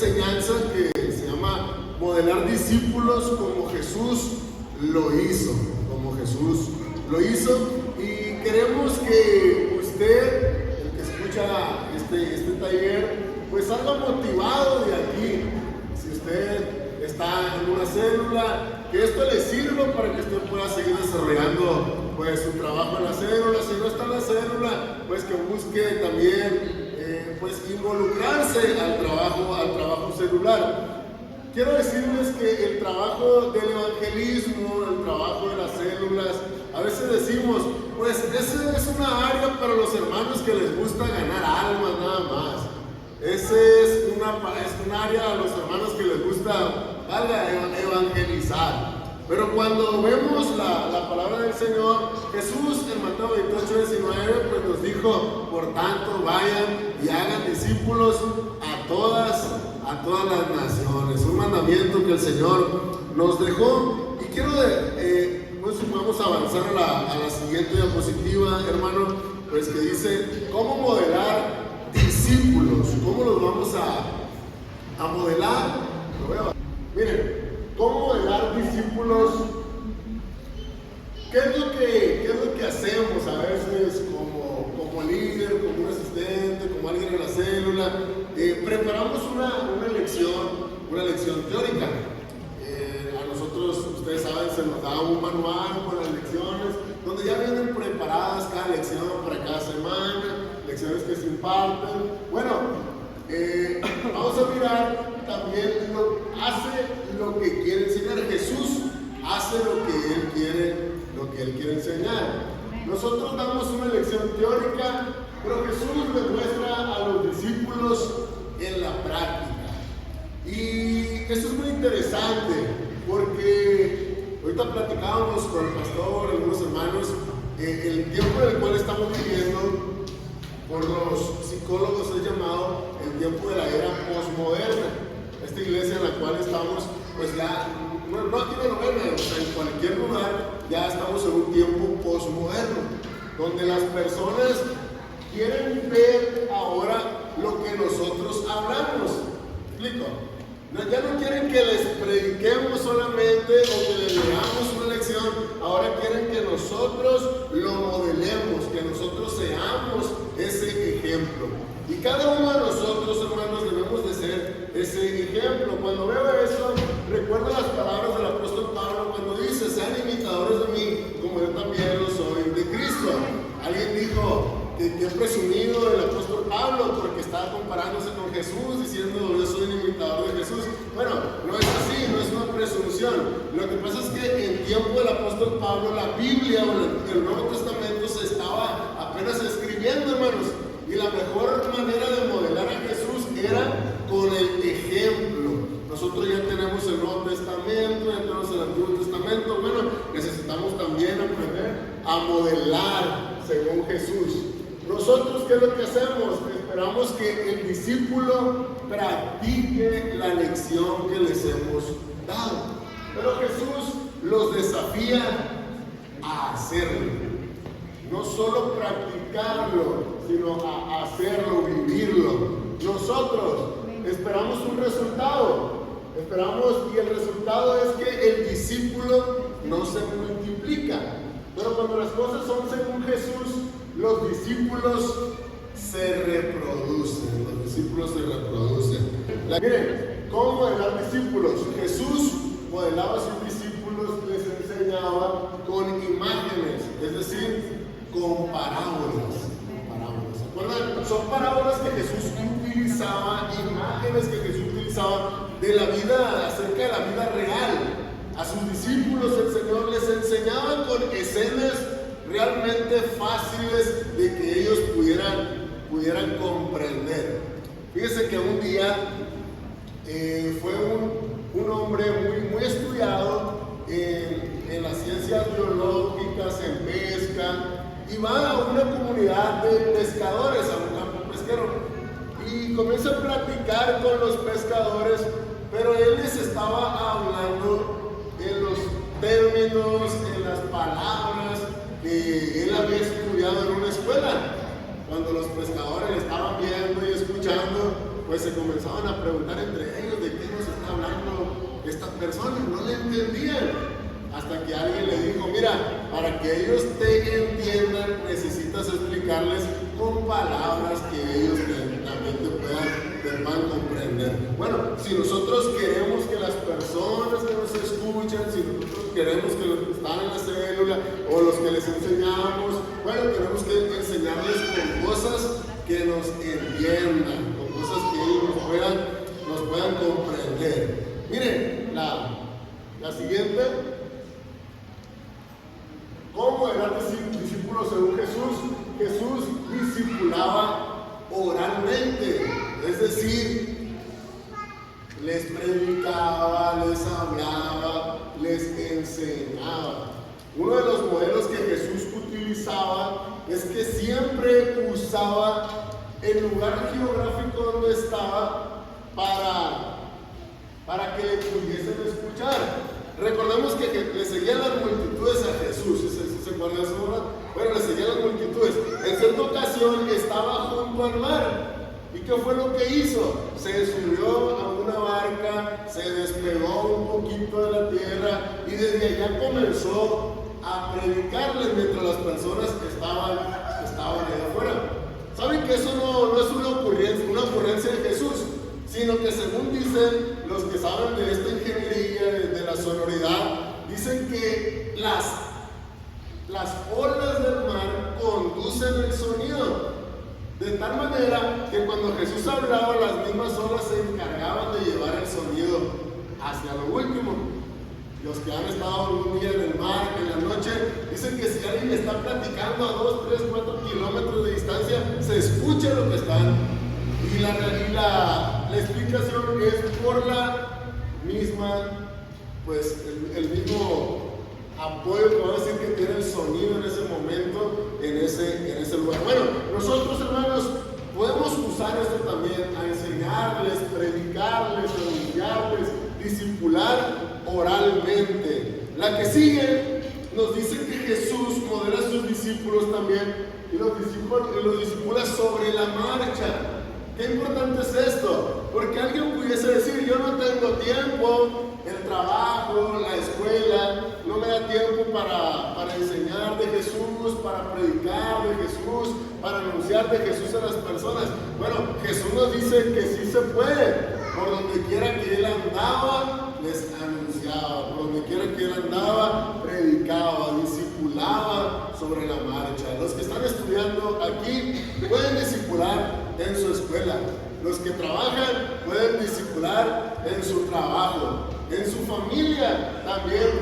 enseñanza que se llama modelar discípulos como Jesús lo hizo, y queremos que usted, el que escucha este taller, pues salga motivado de aquí. Si usted está en una célula, que esto le sirva para que usted pueda seguir desarrollando pues su trabajo en la célula. Si no está en la célula, pues que busque también pues involucrarse al trabajo celular. Quiero decirles que el trabajo del evangelismo, el trabajo de las células, a veces decimos, pues ese es una área para los hermanos que les gusta ganar almas nada más. Ese es un área a los hermanos que les gusta evangelizar. Pero cuando vemos la palabra del Señor, Jesús en Mateo 28:19 pues nos dijo, por tanto vayan y hagan discípulos a todas las naciones. Un mandamiento que el Señor nos dejó. Y quiero pues vamos a avanzar a la siguiente diapositiva, hermano, pues que dice cómo modelar discípulos. ¿Cómo los vamos a modelar? Miren, ¿cómo modelar discípulos? ¿Qué es lo que hacemos a veces como líder, como un asistente, como alguien en la célula? Preparamos una lección teórica. A nosotros, ustedes saben, se nos da un manual con las lecciones, donde ya vienen preparadas cada lección para cada semana, lecciones que se imparten. Bueno, vamos a mirar también hace lo que quiere enseñar. Jesús hace lo que él quiere enseñar. Nosotros damos una lección teórica, pero Jesús le muestra a los discípulos en la práctica. Y esto es muy interesante, porque ahorita platicábamos con el pastor, algunos hermanos, el tiempo en el cual estamos viviendo, por los psicólogos es llamado el tiempo de la era posmoderna. Esta iglesia en la cual estamos, pues ya, no aquí en Novena, o sea, en cualquier lugar, ya estamos en un tiempo posmoderno, donde las personas quieren ver ahora lo que nosotros hablamos. ¿Me explico? Ya no quieren que les prediquemos solamente o que les leamos una lección, ahora quieren que nosotros lo modelemos, que nosotros seamos ese ejemplo. Y cada uno de nosotros, hermanos, debemos de ser ese ejemplo. Cuando veo eso, recuerdo las palabras del apóstol Pablo cuando dice, sean imitadores de mí, como yo también lo soy de Cristo. Alguien dijo que presumido el apóstol Pablo porque estaba comparándose con Jesús, diciendo yo soy un imitador de Jesús. Bueno, no es así, no es una presunción. Lo que pasa es que en tiempo del apóstol Pablo la Biblia o el Nuevo Testamento se estaba apenas escribiendo, hermanos, y la mejor manera de modelar a Jesús era con el ejemplo. Nosotros ya tenemos el Nuevo Testamento, ya tenemos el Antiguo Testamento. Bueno, necesitamos también aprender a modelar según Jesús. Nosotros, ¿qué es lo que hacemos? Esperamos que el discípulo practique la lección que les hemos dado. Pero Jesús los desafía a hacerlo. No solo practicarlo, sino a hacerlo, vivirlo. Nosotros esperamos un resultado. Y el resultado es que el discípulo no se multiplica. Pero cuando las cosas son según Jesús, los discípulos se reproducen. Miren, ¿cómo modelar discípulos? Jesús modelaba a sus discípulos, les enseñaba con imágenes, es decir, con parábolas. ¿Se acuerdan? Son parábolas que Jesús utilizaba, imágenes que Jesús utilizaba de la vida, acerca de la vida real. A sus discípulos el Señor les enseñaba con escenas realmente fáciles de que ellos pudieran comprender. Fíjense que un día fue un hombre muy estudiado en las ciencias biológicas, en pesca, y va a una comunidad de pescadores, a un campo pesquero, y comienza a platicar con los pescadores, pero él les estaba hablando en los términos, en las palabras que él había estudiado en una escuela. Cuando los pescadores estaban viendo y escuchando, pues se comenzaban a preguntar entre ellos de qué nos está hablando esta persona, no le entendían. Hasta que alguien le dijo, mira, para que ellos te entiendan, necesitas explicarles con palabras que ellos también te puedan comprender. Bueno, si nosotros queremos que las personas que nos escuchan, si nosotros queremos que los que están en la célula o los que les enseñamos, bueno, tenemos que enseñarles con cosas que nos entiendan, con cosas que ellos nos puedan comprender. Miren, la siguiente. ¿Cómo eran discípulos según Jesús? Jesús discipulaba oralmente, es decir, les predicaba, les hablaba, les enseñaba. Uno de los modelos que Jesús utilizaba es que siempre usaba el lugar geográfico donde estaba para que le pudiesen escuchar. Recordemos que le seguían las multitudes a Jesús, ¿se acuerdan de eso, verdad? Bueno, le seguían las multitudes. En cierta ocasión estaba junto al mar. ¿Y qué fue lo que hizo? Se subió a una barca, se despegó un poquito de la tierra y desde allá comenzó a predicarles mientras las personas estaban allá afuera. ¿Saben que eso no es una ocurrencia de Jesús? Sino que según dicen los que saben de esta ingeniería, de la sonoridad, dicen que las olas del mar conducen el sonido, de tal manera que cuando Jesús hablaba, las mismas olas se encargaban de llevar el sonido hacia lo último. Los que han estado un día en el mar, en la noche, dicen que si alguien está platicando a 2, 3, 4 kilómetros de distancia, se escucha lo que están. Y la explicación es por la misma, pues el mismo apoyo que va a decir que tiene el sonido en ese momento, en ese lugar. Bueno, nosotros, hermanos, podemos usar esto también a enseñarles, predicarles, anunciarles, discipular oralmente. La que sigue nos dice que Jesús modela a sus discípulos también y los discipula sobre la marcha. Qué importante es esto, porque alguien pudiese decir, yo no tengo tiempo, el trabajo, la escuela, no me da tiempo para enseñar de Jesús, para predicar de Jesús, para anunciar de Jesús a las personas. Bueno, Jesús nos dice que sí se puede, por donde quiera que Él andaba, les anunciaba, por donde quiera que Él andaba, predicaba, discipulaba sobre la marcha. Los que están estudiando aquí pueden discipular en su escuela. Los que trabajan pueden discipular en su trabajo. En su familia también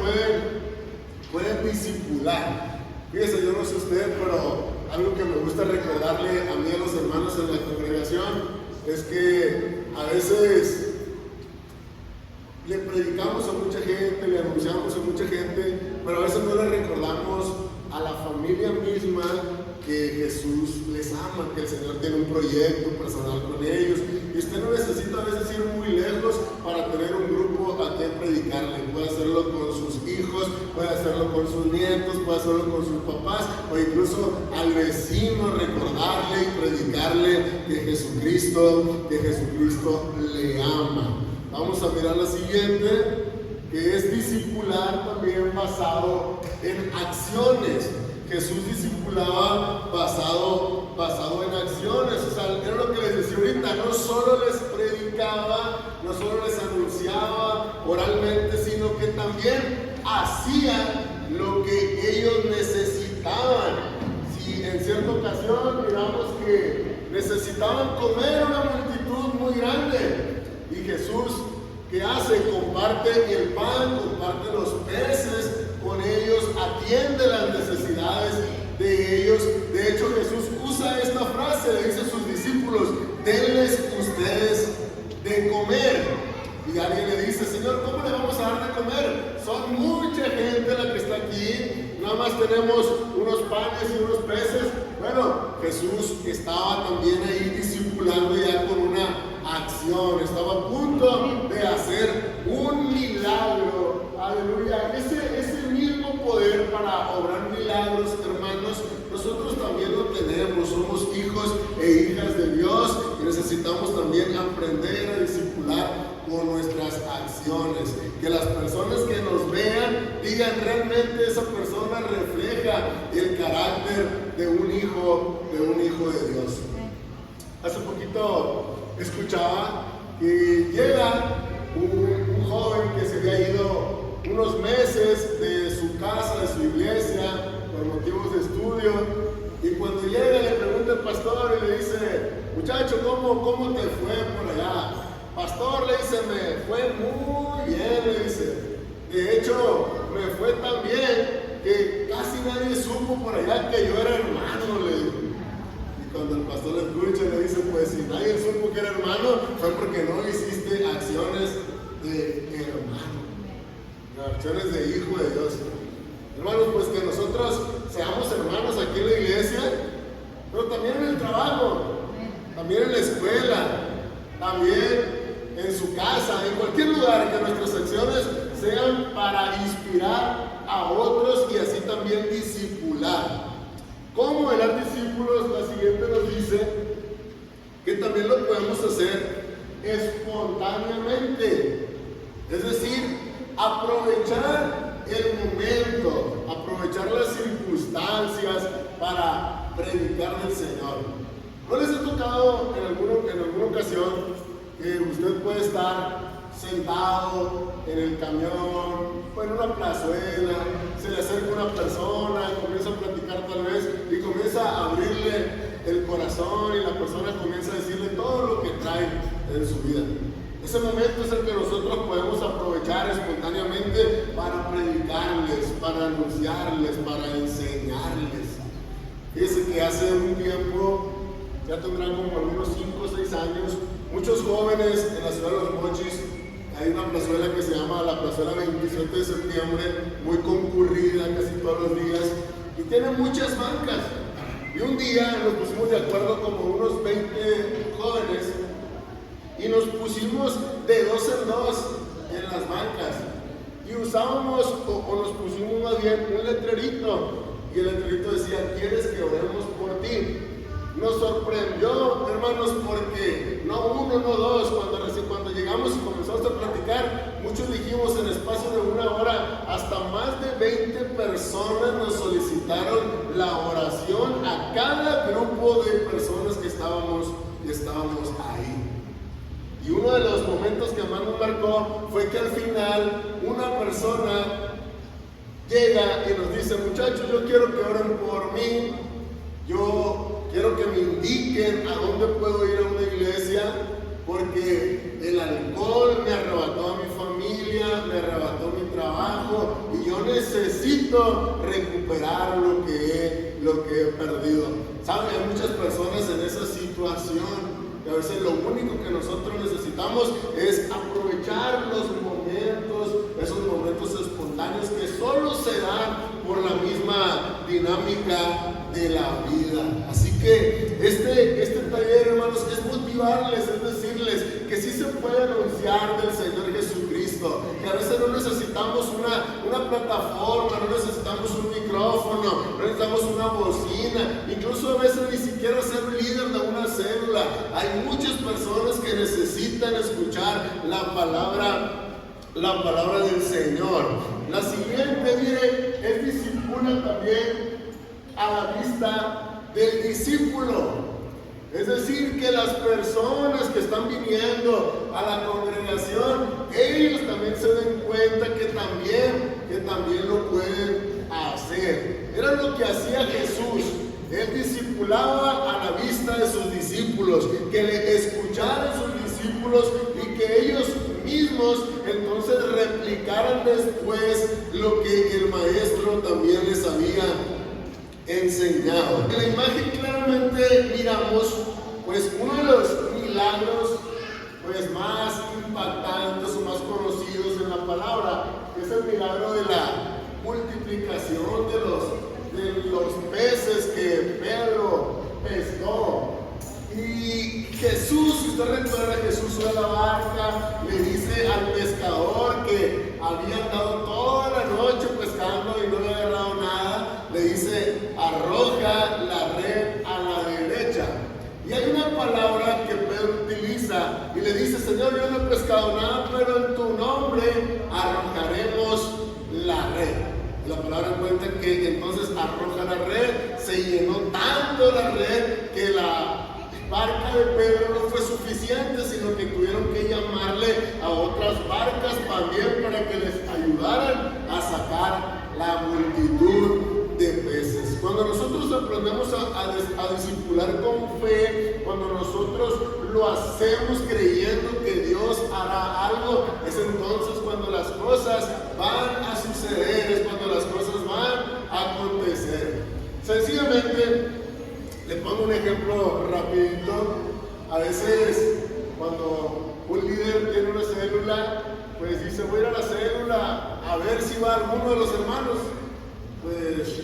pueden discipular. Fíjese, yo no sé usted, pero algo que me gusta recordarle a mí y a los hermanos en la congregación es que a veces le predicamos a mucha gente, le anunciamos a mucha gente, pero a veces no le recordamos a la familia misma que Jesús les ama, que el Señor tiene un proyecto personal con ellos. Y usted no necesita a veces ir muy lejos para tener un grupo a quien predicarle. Puede hacerlo con sus hijos, puede hacerlo con sus nietos, puede hacerlo con sus papás, o incluso al vecino recordarle y predicarle que Jesucristo le ama. Vamos a mirar la siguiente, que es discipular también basado en acciones. Jesús discipulaba basado en acciones. O sea, era lo que les decía ahorita, no solo les predicaba, no solo les anunciaba oralmente, sino que también hacía lo que ellos necesitaban. Si en cierta ocasión miramos que necesitaban comer una multitud muy grande, y Jesús, ¿qué hace? Comparte el pan, comparte los peces con ellos, atiende las necesidades de ellos. De hecho, Jesús usa esta frase, le dice a sus discípulos, denles ustedes de comer. Y alguien le dice, Señor, ¿cómo le vamos a dar de comer? Son mucha gente la que está aquí, nada más tenemos unos panes y unos peces. Bueno, Jesús estaba también ahí discipulando ya con una acción, estaba a punto de hacer un milagro. Aleluya. Ese mismo poder para obrar milagros, hermanos, nosotros también lo tenemos. Somos hijos e hijas de Dios y necesitamos también aprender a discipular con nuestras acciones. Que las personas que nos vean digan realmente esa persona refleja el carácter de un hijo de Dios. Hace poquito escuchaba que llega un joven que se había ido unos meses de su casa, de su iglesia, por motivos de estudio, y cuando llega le pregunta al pastor y le dice: muchacho, ¿cómo te fue por allá? Pastor, le dice, me fue muy bien, le dice. De hecho, me fue tan bien que casi nadie supo por allá que yo era hermano, le dijo. Y cuando el pastor le escucha, le dice: pues si nadie supo que era hermano, fue porque no hiciste acciones de hermano, acciones de hijo de Dios. Hermanos, pues que nosotros seamos hermanos aquí en la iglesia, pero también en el trabajo, también en la escuela, también en su casa, en cualquier lugar, que nuestras acciones sean para inspirar a otros y así también discipular. ¿Cómo velar discípulos? La siguiente nos dice que también lo podemos hacer espontáneamente, es decir, aprovechar el momento, aprovechar las circunstancias para predicar del Señor. ¿No les ha tocado en alguna ocasión que usted puede estar sentado en el camión o en una plazuela, se le acerca una persona, comienza a platicar tal vez y comienza a abrirle el corazón y la persona comienza a decirle todo lo que trae en su vida? Ese momento es el que nosotros podemos aprovechar espontáneamente para predicarles, para anunciarles, para enseñarles. Fíjense que hace un tiempo, ya tendrán como algunos 5 o 6 años, muchos jóvenes en la ciudad de Los Mochis, hay una plazuela que se llama la plazuela 27 de septiembre, muy concurrida casi todos los días, y tiene muchas bancas. Y un día nos pusimos de acuerdo como unos 20 jóvenes y nos pusimos de 2 en 2 en las bancas y usábamos o nos pusimos más bien un letrerito, y el letrerito decía: ¿quieres que oremos por ti? Nos sorprendió, hermanos, porque no uno, no dos, cuando llegamos y comenzamos a platicar, muchos dijimos en espacio de 1 hora, hasta más de 20 personas nos solicitaron la oración a cada grupo de personas que estábamos ahí. Y uno de los momentos que más nos marcó fue que al final una persona llega y nos dice: muchachos, yo quiero que oren por mí, yo quiero que me indiquen a dónde puedo ir a una iglesia, porque el alcohol me arrebató a mi familia, me arrebató mi trabajo y yo necesito recuperar lo que he perdido. ¿Saben? Hay muchas personas en esa situación. Y a veces lo único que nosotros necesitamos es aprovechar los momentos, esos momentos espontáneos que solo se dan por la misma dinámica de la vida. Así que este taller, hermanos, es motivarles, es decirles que sí se puede anunciar del Señor Jesucristo, que a veces no necesitamos una plataforma, no necesitamos un micrófono, no necesitamos una bocina, incluso a veces ni siquiera ser líder de una célula. Hay muchas personas que necesitan escuchar la palabra del Señor. La siguiente, mire, es discipula también a la vista del discípulo. Es decir, que las personas que están viniendo a la congregación, ellos también se den cuenta que también lo pueden hacer. Era lo que hacía Jesús. Él discipulaba a la vista de sus discípulos, que le escucharan sus discípulos y que ellos mismos entonces replicaran después lo que el maestro también les había enseñado. En la imagen claramente miramos pues uno de los milagros pues más impactantes o más conocidos en la palabra, que es el milagro de la multiplicación de los peces que Pedro pescó. Y Jesús, si usted recuerda, Jesús sube a la barca, le dice al pescador que había andado toda la noche pescando y no le había agarrado nada, le dice: arroja la red a la derecha. Y hay una palabra que Pedro aterriza y le dice: Señor, yo no he pescado nada, pero en tu nombre arrojaremos la red. La palabra cuenta que entonces arroja la red, se llenó tanto la red que la barca de Pedro no fue suficiente, sino que tuvieron que llamarle a otras barcas también para que les ayudaran a sacar la multitud de peces. Cuando nosotros aprendemos a discipular con fe, cuando nosotros lo hacemos creyendo que Dios hará algo, es entonces cuando las cosas van a suceder, es cuando las cosas van a acontecer. Sencillamente, le pongo un ejemplo rapidito. A veces cuando un líder tiene una célula, pues dice: voy a ir a la célula a ver si va alguno de los hermanos. Pues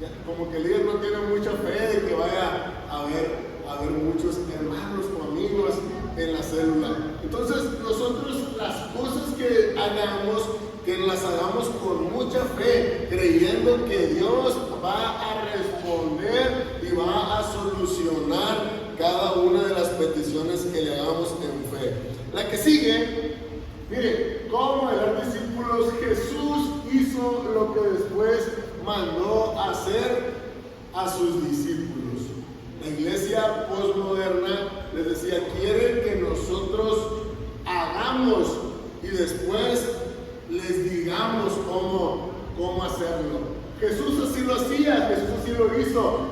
ya, como que el líder no tiene mucha fe de que vaya a haber muchos hermanos o amigos en la célula. Entonces nosotros las cosas que hagamos, que las hagamos con mucha fe, creyendo que Dios va a responder y va a solucionar cada una de las peticiones que le hagamos en fe. La que sigue, mire, cómo eran discípulos, Jesús hizo lo que después mandó hacer a sus discípulos. La iglesia postmoderna les decía: quieren que nosotros hagamos y después les digamos cómo hacerlo. Jesús así lo hacía, Jesús así lo hizo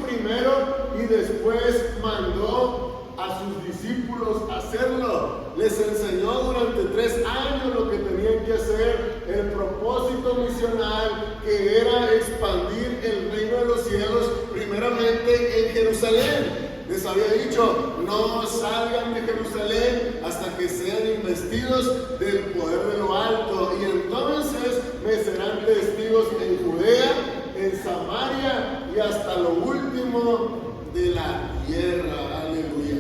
primero y después mandó a sus discípulos hacerlo. Les enseñó durante 3 años lo que tenían que hacer, el propósito misional, que era expandir el reino de los cielos primeramente en Jerusalén. Les había dicho: no salgan de Jerusalén hasta que sean investidos del poder de lo alto, y entonces me serán testigos en Judea, en Samaria y hasta lo último de la tierra. Aleluya.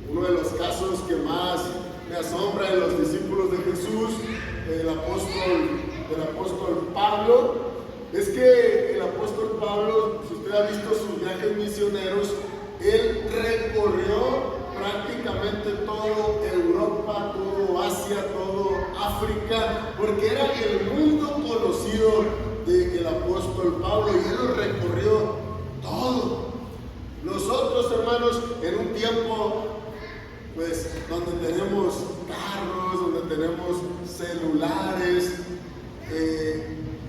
Uno de los casos que más me asombra de los discípulos de Jesús, del apóstol Pablo, es que el apóstol Pablo, si usted ha visto sus viajes misioneros, él recorrió prácticamente todo Europa, todo Asia, todo África, porque era el mundo conocido del apóstol Pablo, y él lo recorrió todo. Nosotros, hermanos, en un tiempo pues donde tenemos carros, donde tenemos celulares,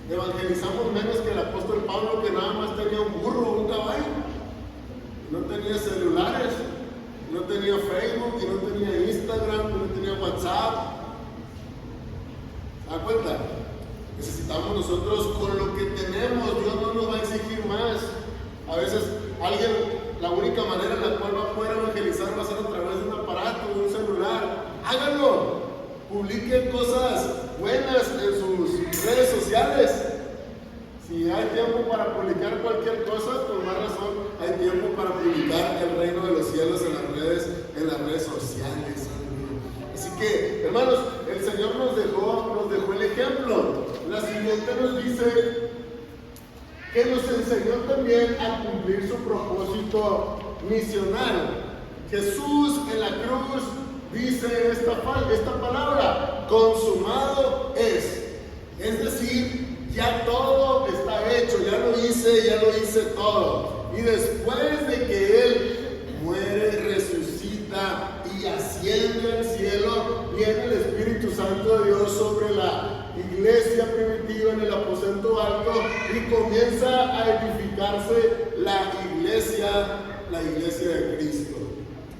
evangelizamos menos que el apóstol Pablo, que nada más tenía un burro o un caballo. No tenía celulares, no tenía Facebook, y no tenía Instagram, no tenía WhatsApp. ¿Se da cuenta? Necesitamos nosotros con lo que tenemos. Dios no nos va a exigir más. A veces la única manera en la cual va a poder evangelizar va a ser a través de un aparato, de un celular. Háganlo. Publiquen cosas buenas en sus redes sociales. Si hay tiempo para publicar cualquier cosa, por más razón hay tiempo para publicar el reino de los cielos en las redes sociales. Así que, hermanos, el Señor nos dejó el ejemplo. La siguiente nos dice que nos enseñó también a cumplir su propósito misional. Jesús en la cruz dice esta palabra: consumado es. Es decir, ya todo está hecho, ya lo hice todo. Y después de que Él muere, resucita y asciende al cielo, viene el Espíritu Santo de Dios sobre la iglesia primitiva en el aposento alto, y comienza a edificarse la iglesia de Cristo.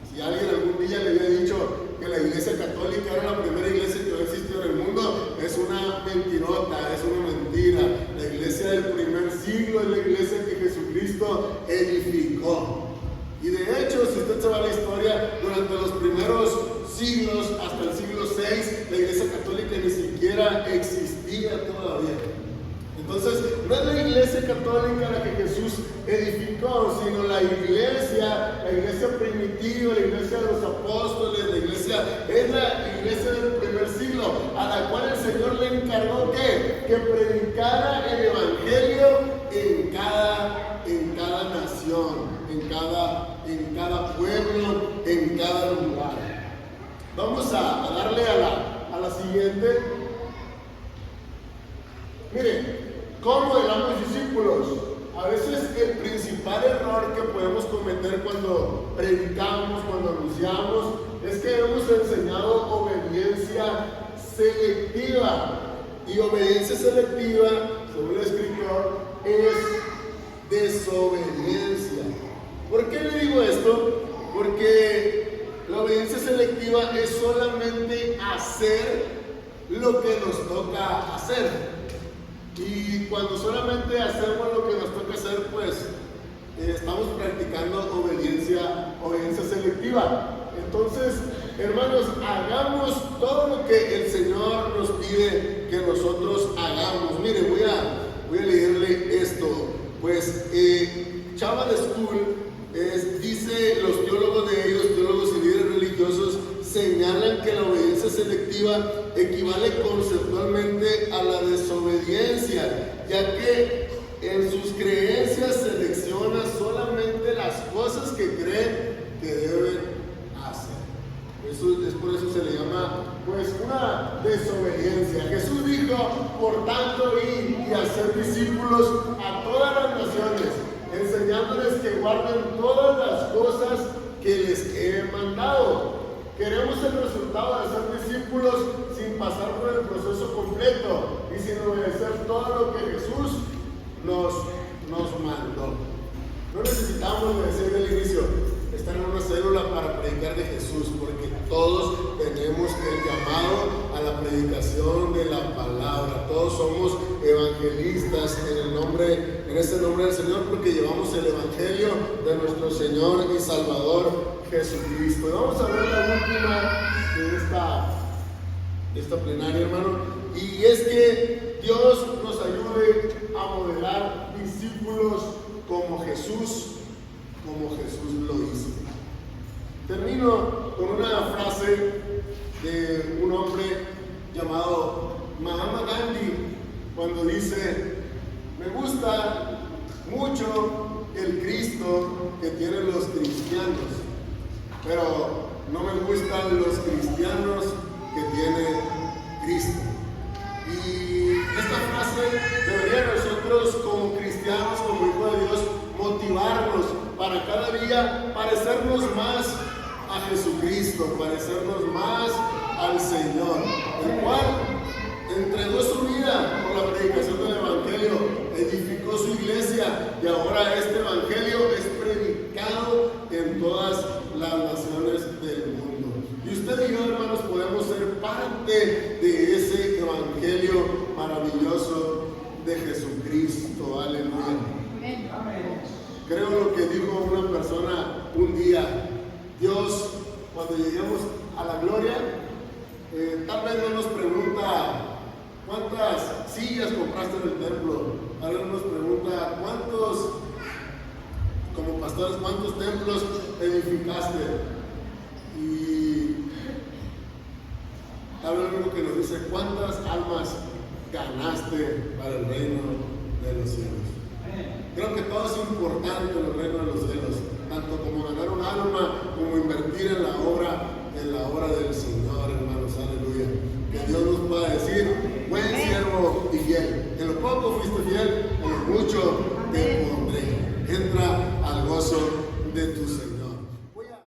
Si alguien algún día le había dicho que la iglesia católica era la primera iglesia que había existido en el mundo, es una mentirota, es una mentira. La iglesia del primer siglo es la iglesia que Jesucristo edificó. Y de hecho, si usted se va a la historia, durante los primeros siglos, hasta el siglo VI, la iglesia católica ni siquiera existía todavía. Entonces, no es la iglesia católica la que Jesús edificó, sino la iglesia primitiva, la iglesia de los apóstoles, es la iglesia del primer siglo, a la cual el Señor le encargó que predicara el evangelio en cada nación, en cada pueblo, en cada a darle a la siguiente. Mire, ¿cómo modelamos discípulos? A veces el principal error que podemos cometer cuando predicamos, cuando anunciamos, es que hemos enseñado obediencia selectiva. Y obediencia selectiva, según el escritor, es desobediencia. ¿Por qué le digo esto? Porque la obediencia selectiva es solamente hacer lo que nos toca hacer. Y cuando solamente hacemos lo que nos toca hacer, pues estamos practicando obediencia selectiva. Entonces, hermanos, hagamos todo lo que el Señor nos pide que nosotros hagamos. Mire, voy a leerle esto. Pues Chabad School dice, los teólogos de ellos, teólogos y líderes religiosos, señalan que la obediencia selectiva equivale conceptualmente a la desobediencia, ya que en sus creencias selecciona solamente las cosas que creen que deben hacer. Eso es por eso se le llama pues una desobediencia. Jesús dijo, por tanto, ir y hacer discípulos a todas las naciones, enseñándoles que guarden todas las cosas que les he mandado. Queremos el resultado de ser discípulos sin pasar por el proceso completo y sin obedecer todo lo que Jesús nos mandó. No necesitamos, me decía al inicio, estar en una célula para predicar de Jesús, porque todos tenemos el llamado a la predicación de la palabra. Todos somos evangelistas en ese nombre del Señor, porque llevamos el evangelio de nuestro Señor y Salvador Jesucristo. Y vamos a ver la última de esta plenaria, hermano, y es que Dios nos ayude a modelar discípulos como Jesús lo hizo. Termino con una frase de un hombre llamado Mahatma Gandhi, cuando dice: me gusta mucho el Cristo que tienen los cristianos, pero no me gustan los cristianos que tiene Cristo. Y esta frase debería nosotros como cristianos, como hijos de Dios, motivarnos para cada día parecernos más a Jesucristo, parecernos más al Señor, el cual entregó su vida por la predicación del Evangelio, edificó su iglesia y ahora este Evangelio es predicado en todas las naciones del mundo. Y usted y yo, hermanos, podemos ser parte de ese Evangelio maravilloso de Jesucristo. Aleluya. Creo lo que dijo una persona un día: Dios, cuando lleguemos a la gloria, tal vez no nos pregunta cuántas sillas compraste en el templo, tal vez nos pregunta como pastores, cuántos templos edificaste, y tal vez lo único que nos dice: cuántas almas ganaste para el reino de los cielos. Creo que todo es importante en el reino de los cielos, tanto como ganar un alma, como invertir en la obra del Señor.